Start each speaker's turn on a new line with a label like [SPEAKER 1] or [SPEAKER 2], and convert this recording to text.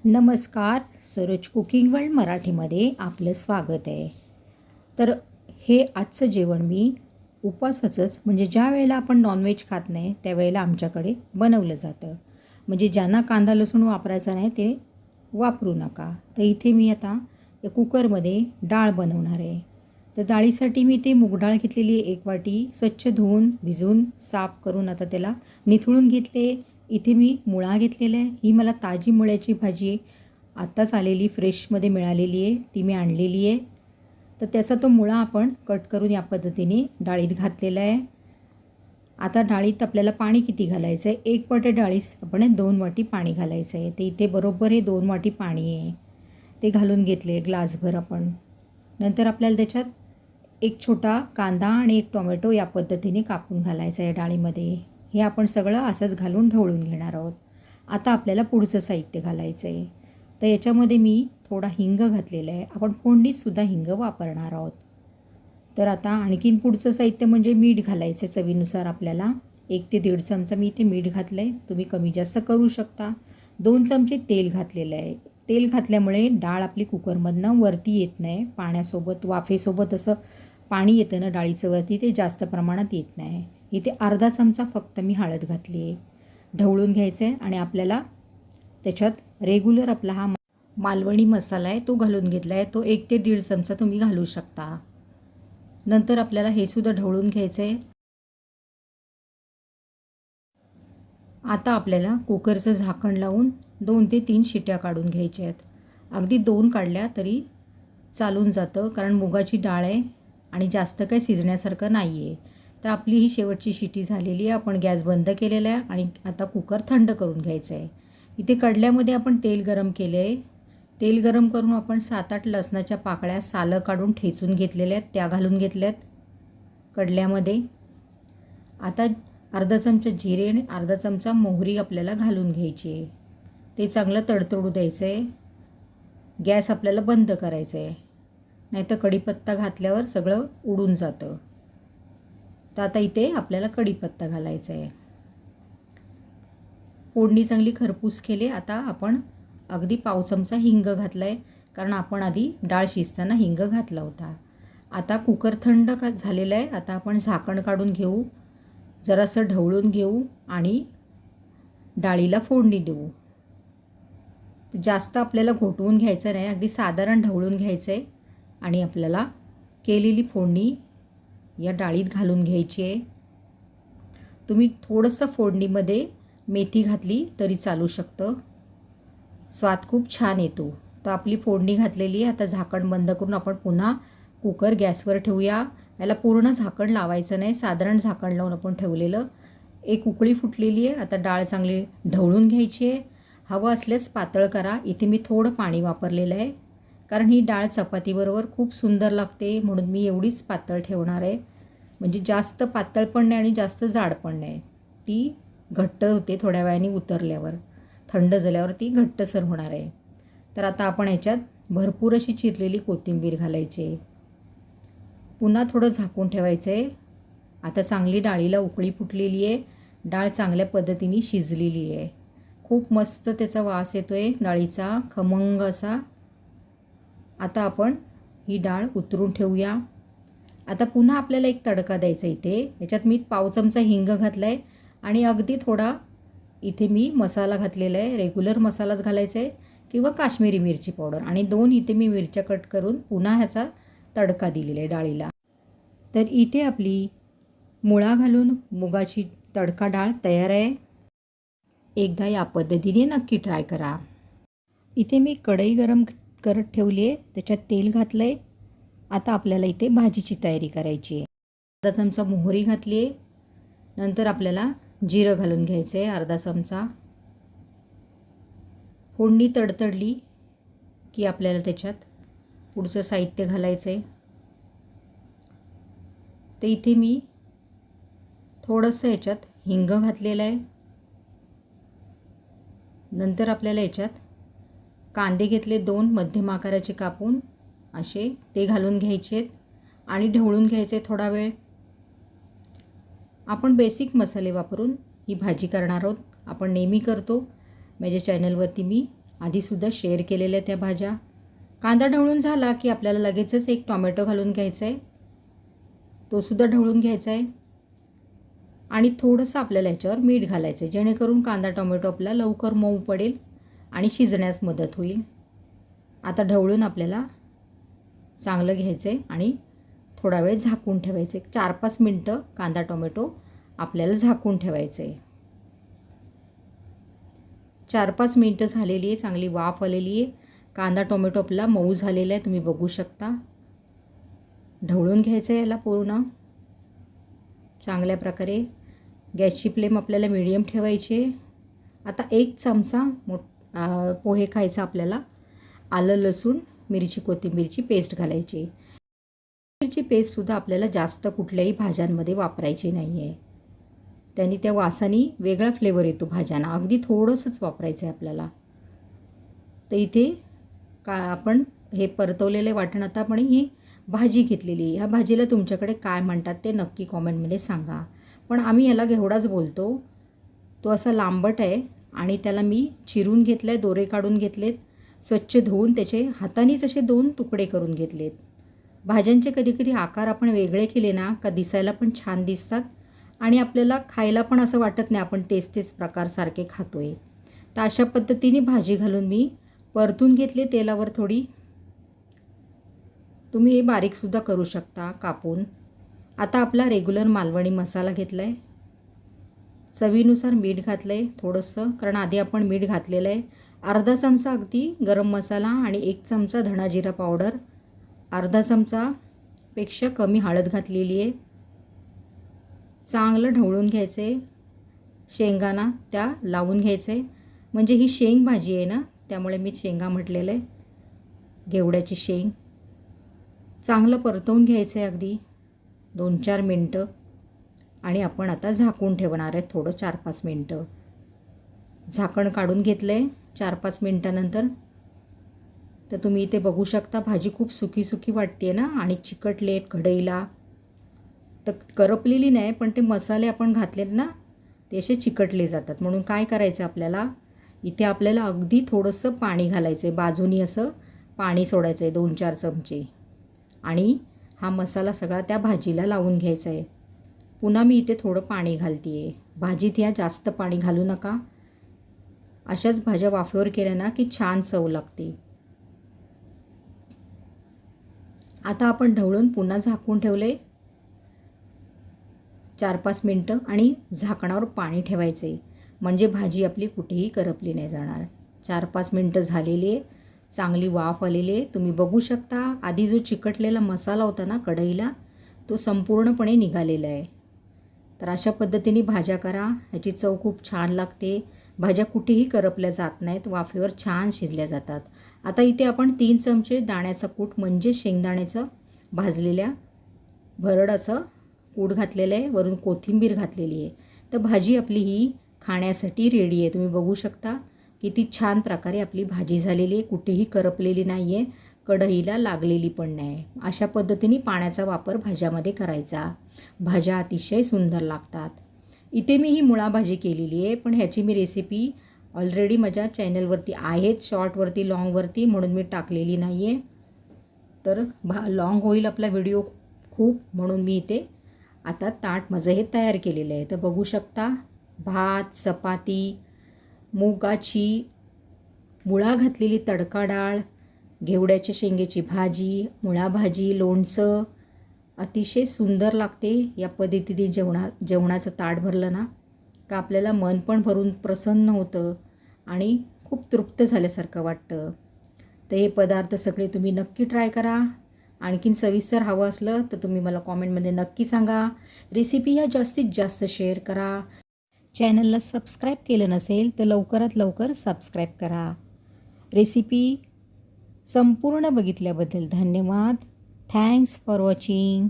[SPEAKER 1] नमस्कार. Saroj cooking world मराठीमध्ये आपलं स्वागत आहे. तर हे आजचं जेवण मी उपवासाचंच म्हणजे ज्या वेळेला आपण नॉनव्हेज खात नाही त्यावेळेला आमच्याकडे बनवलं जातं. म्हणजे ज्यांना कांदा लसूण वापरायचा नाही ते वापरू नका. तर इथे मी आता या कुकरमध्ये डाळ बनवणार आहे. तर डाळीसाठी मी ते मूग डाळ घेतलेली 1 वाटी स्वच्छ धुवून भिजवून साफ करून आता त्याला निथळून घेतले. इथे मी मुळा घेतलेला आहे. ही मला ताजी मुळ्याची भाजी आत्ताच आलेली फ्रेशमध्ये मिळालेली आहे, ती मी आणलेली आहे. तर त्याचा तो मुळा आपण कट करून या पद्धतीने डाळीत घातलेला आहे. आता डाळीत आपल्याला पाणी किती घालायचं आहे, 1 वाटी डाळीस आपण 2 वाटी पाणी घालायचं आहे. ते इथे बरोबर हे 2 वाटी पाणी आहे, ते घालून घेतले ग्लासभर आपण. नंतर आपल्याला त्याच्यात एक छोटा कांदा आणि 1 टोमॅटो या पद्धतीने कापून घालायचं आहे डाळीमध्ये. हे आपण सगळं असंच घालून ढवळून घेणार आहोत. आता आपल्याला पुढचं साहित्य घालायचं आहे. तर याच्यामध्ये मी थोडा हिंग घातलेला आहे. आपण फोडणीतसुद्धा हिंग वापरणार आहोत. तर आता आणखीन पुढचं साहित्य म्हणजे मीठ घालायचं आहे चवीनुसार आपल्याला. 1 ते 1.5 चमचा मी इथे मीठ घातलं आहे. तुम्ही कमी जास्त करू शकता. 2 चमचे तेल घातलेलं आहे. तेल घातल्यामुळे डाळ आपली कुकरमधनं वरती येत नाही. पाण्यासोबत वाफेसोबत असं पाणी येतं ना डाळीचं वरती, ते जास्त प्रमाणात येत नाही. इथे अर्धा चमचा फक्त मी हळद घातली आहे. ढवळून घ्यायचं आहे आणि आपल्याला त्याच्यात रेग्युलर आपला हा मालवणी मसाला आहे तो घालून घेतला आहे. तो 1 ते 1.5 चमचा तुम्ही घालू शकता. नंतर आपल्याला हे सुद्धा ढवळून घ्यायचं आहे. आता आपल्याला कुकरचं झाकण लावून 2 ते 3 शिट्या काढून घ्यायच्या आहेत. अगदी 2 काढल्या तरी चालून जातं, कारण मुगाची डाळ आहे आणि जास्त काही शिजण्यासारखं नाही आहे. तर आपली ही शेवटची शिटी झालेली आहे. आपण गॅस बंद केलेला आहे आणि आता कुकर थंड करून घ्यायचं आहे. इथे कढल्यामध्ये आपण तेल गरम केले आहे. तेल गरम करून आपण 7-8 लसणाच्या पाकळ्या सालं काढून ठेचून घेतलेल्या आहेत, त्या घालून घेतल्यात कढल्यामध्ये. आता अर्धा चमचा जिरे आणि अर्धा चमचा मोहरी आपल्याला घालून घ्यायची आहे. ते चांगलं तडतडू द्यायचं आहे. गॅस आपल्याला बंद करायचं आहे, नाहीतर कढीपत्ता घातल्यावर सगळं उडून जातं. तर आता इथे आपल्याला कढीपत्ता घालायचा आहे. फोडणी चांगली खरपूस केली. आता आपण अगदी पाव चमचा हिंग घातला आहे, कारण आपण आधी डाळ शिजताना हिंग घातला होता. आता कुकर थंड झालेला आहे. आता आपण झाकण काढून घेऊ, जरासं ढवळून घेऊ आणि डाळीला फोडणी देऊ. जास्त आपल्याला घोटवून घ्यायचं नाही, अगदी साधारण ढवळून घ्यायचं आहे आणि आपल्याला केलेली फोडणी या डाळीत घालून घ्यायची आहे. तुम्ही थोडंसं फोडणीमध्ये मेथी घातली तरी चालू शकतं, स्वाद खूप छान येतो. तर आपली फोडणी घातलेली आहे. आता झाकण बंद करून आपण पुन्हा कुकर गॅसवर ठेवूया. याला पूर्ण झाकण लावायचं नाही, साधारण झाकण लावून आपण ठेवलेलं. 1 उकळी फुटलेली आहे. आता डाळ चांगली ढवळून घ्यायची आहे. हवं असल्यास पातळ करा. इथे मी थोडं पाणी वापरलेलं आहे, कारण ही डाळ चपातीबरोबर खूप सुंदर लागते, म्हणून मी एवढीच पातळ ठेवणार आहे. म्हणजे जास्त पातळ पण नाही आणि जास्त जाड पण नाही. ती घट्ट होते थोड्या वेळाने उतरल्यावर, थंड झाल्यावर ती घट्टसर होणार आहे. तर आता आपण याच्यात भरपूर अशी चिरलेली कोथिंबीर घालायची आहे. पुन्हा थोडं झाकून ठेवायचं आहे. आता चांगली डाळीला उकळी फुटलेली आहे. डाळ चांगल्या पद्धतीने शिजलेली आहे. खूप मस्त त्याचा वास येतो आहे डाळीचा, खमंग असा. आता आपण ही डाळ उतरून ठेवूया. आता पुन्हा आपल्याला एक तडका द्यायचा इथे. याच्यात मी पाव चमचा हिंग घातला आहे आणि अगदी थोडा इथे मी मसाला घातलेला आहे. रेग्युलर मसालाच घालायचा आहे किंवा काश्मीरी मिरची पावडर, आणि 2 इथे मी मिरच्या कट करून पुन्हा ह्याचा तडका दिलेला आहे डाळीला. तर इथे आपली मुळा घालून मुगाची तडका डाळ तयार आहे. एकदा या पद्धतीने नक्की ट्राय करा. इथे मी कढई गरम करत ठेवली आहे, त्याच्यात तेल घातलं आहे. आता आपल्याला इथे भाजीची तयारी करायची आहे. अर्धा चमचा मोहरी घातली आहे. नंतर आपल्याला जिरं घालून घ्यायचं आहे अर्धा चमचा. फोडणी तडतडली की आपल्याला त्याच्यात पुढचं साहित्य घालायचं आहे. तर इथे मी थोडंसं याच्यात हिंग घातलेलं आहे. नंतर आपल्याला याच्यात कांदे घेतले 2 मध्यम आकाराचे कापून असे, ते घालून घ्यायचे आहेत आणि ढवळून घ्यायचे थोडा वेळ. आपण बेसिक मसाले वापरून ही भाजी करणार आहोत. आपण नेहमी करतो. माझ्या चॅनलवरती मी आधीसुद्धा शेअर केलेल्या त्या भाज्या. कांदा ढवळून झाला की आपल्याला लगेचच एक टोमॅटो घालून घ्यायचा आहे, तो सुद्धा ढवळून घ्यायचा आहे. आणि थोडंसं आपल्याला याच्यावर मीठ घालायचं आहे, जेणेकरून कांदा टोमॅटो आपला लवकर मऊ पडेल आणि शिजण्यास मदत होईल. आता ढवळून आपल्याला चांगलं घ्यायचं आहे आणि थोडा वेळ झाकून ठेवायचं आहे. 4-5 मिनटं कांदा टोमॅटो आपल्याला झाकून ठेवायचं आहे. 4-5 मिनटं झालेली आहे, चांगली वाफ आलेली आहे. कांदा टोमॅटो आपला मऊ झालेला आहे, तुम्ही बघू शकता. ढवळून घ्यायचं आहे याला पूर्ण चांगल्या प्रकारे. गॅसची फ्लेम आपल्याला मीडियम ठेवायची आहे. आता 1 चमचा पोहे खायचा आपल्याला आलं लसूण मिरची कोथिंबीरची पेस्ट घालायची. मिरची पेस्टसुद्धा आपल्याला जास्त कुठल्याही भाज्यांमध्ये वापरायची नाही आहे, त्यांनी त्या वासाने वेगळा फ्लेवर येतो भाज्यांना. अगदी थोडंसंच वापरायचं आहे आपल्याला. तर इथे आपण हे परतवलेले वाटण, आता आपण ही भाजी घेतलेली. ह्या भाजीला तुमच्याकडे काय म्हणतात ते नक्की कॉमेंटमध्ये सांगा. पण आम्ही याला घेवडाच बोलतो. तो असा लांबट आहे आणि त्याला मी चिरून घेतलं आहे, दोरे काढून घेतलेत, स्वच्छ धुवून त्याचे हातानेच असे 2 तुकडे करून घेतलेत. भाज्यांचे कधीकधी आकार आपण वेगळे केले ना का दिसायला पण छान दिसतात आणि आपल्याला खायला पण असं वाटत नाही आपण तेच प्रकारसारखे खातोय. तर अशा पद्धतीने भाजी घालून मी परतून घेतले तेलावर थोडी. तुम्ही हे बारीकसुद्धा करू शकता कापून. आता आपला रेग्युलर मालवणी मसाला घेतला आहे, चवीनुसार मीठ घातलं आहे थोडंसं, कारण आधी आपण मीठ घातलेलं आहे. अर्धा चमचा अगदी गरम मसाला आणि 1 चमचा धणा जिरा पावडर, अर्धा चमचापेक्षा कमी हळद घातलेली आहे. चांगलं ढवळून घ्यायचं आहे. शेंगांना त्या लावून घ्यायचं आहे, म्हणजे ही शेंग भाजी आहे ना, त्यामुळे मी शेंगा म्हटलेलं आहे, घेवड्याची शेंग. चांगलं परतवून घ्यायचं आहे अगदी 2-4 मिनटं आणि आपण आता झाकून ठेवणार आहे थोडं 4-5 मिनटं. झाकण काढून घेतलं आहे 4-5 मिनटानंतर. तर तुम्ही इथे बघू शकता भाजी खूप सुकी वाटते ना आणि चिकटलेत कढईला. तर करपलेली नाही, पण ते मसाले आपण घातलेत ना ते असे चिकटले जातात. म्हणून काय करायचं आपल्याला, इथे आपल्याला अगदी थोडंसं पाणी घालायचं आहे, बाजूनी असं पाणी सोडायचं आहे 2-4 चमचे आणि हा मसाला सगळा त्या भाजीला लावून घ्यायचा आहे. पुन्हा मी इथे थोडं पाणी घालते आहे. भाजीत या जास्त पाणी घालू नका. अशाच भाज्या वाफेवर केल्या ना की छान चव लागते. आता आपण ढवळून पुन्हा झाकून ठेवले 4-5 मिनटं आणि झाकणावर पाणी ठेवायचं आहे, म्हणजे भाजी आपली कुठेही करपली नाही जाणार. 4-5 मिनटं झालेली आहे, चांगली वाफ आलेली आहे. तुम्ही बघू शकता आधी जो चिकटलेला मसाला होता ना कढईला तो संपूर्णपणे निघालेला आहे. तर अशा पद्धतीने भाज्या करा, ह्याची चव खूप छान लागते. भाज्या कुठेही करपल्या जात नाहीत, वाफेवर छान शिजल्या जातात. आता इथे आपण 3 चमचे दाण्याचा कूट म्हणजे शेंगदाण्याचं भाजलेल्या भरड असं कूट घातलेलं आहे, वरून कोथिंबीर घातलेली आहे. तर भाजी आपली ही खाण्यासाठी रेडी आहे. तुम्ही बघू शकता किती छान प्रकारे आपली भाजी झालेली आहे, कुठेही करपलेली नाही आहे, कढईला लागलेली पण नाही. अशा पद्धतीने पाण्याचा वापर भाज्यामध्ये करायचा. भाज्या अतिशय सुंदर लागतात. इथे मी ही मुळा भाजी केलेली आहे, पण ह्याची मी रेसिपी ऑलरेडी माझ्या चॅनलवरती आहेत, शॉर्टवरती लॉंगवरती, म्हणून मी टाकलेली नाही आहे. तर लॉंग होईल आपला व्हिडिओ खूप, म्हणून मी इथे आता ताट माझं हे तयार केलेलं आहे. तर बघू शकता भात, चपाती, मुगाची मुळा घातलेली तडका डाळ, घेवड्याच्या शेंगेची भाजी, मुळा भाजी, लोणचं, अतिशय सुंदर लागते. या पद्धतीने जेवणाचं ताट भरलं ना का आपल्याला मन पण भरून प्रसन्न होतं आणि खूप तृप्त झाल्यासारखं वाटतं. तर हे पदार्थ सगळे तुम्ही नक्की ट्राय करा. आणखीन सविस्तर हवं असलं तर तुम्ही मला कॉमेंटमध्ये नक्की सांगा. रेसिपी ह्या जास्तीत जास्त शेअर करा. चॅनलला सबस्क्राईब केलं नसेल तर लवकरात लवकर सबस्क्राईब करा. रेसिपी संपूर्ण बघितल्याबद्दल धन्यवाद. Thanks for watching.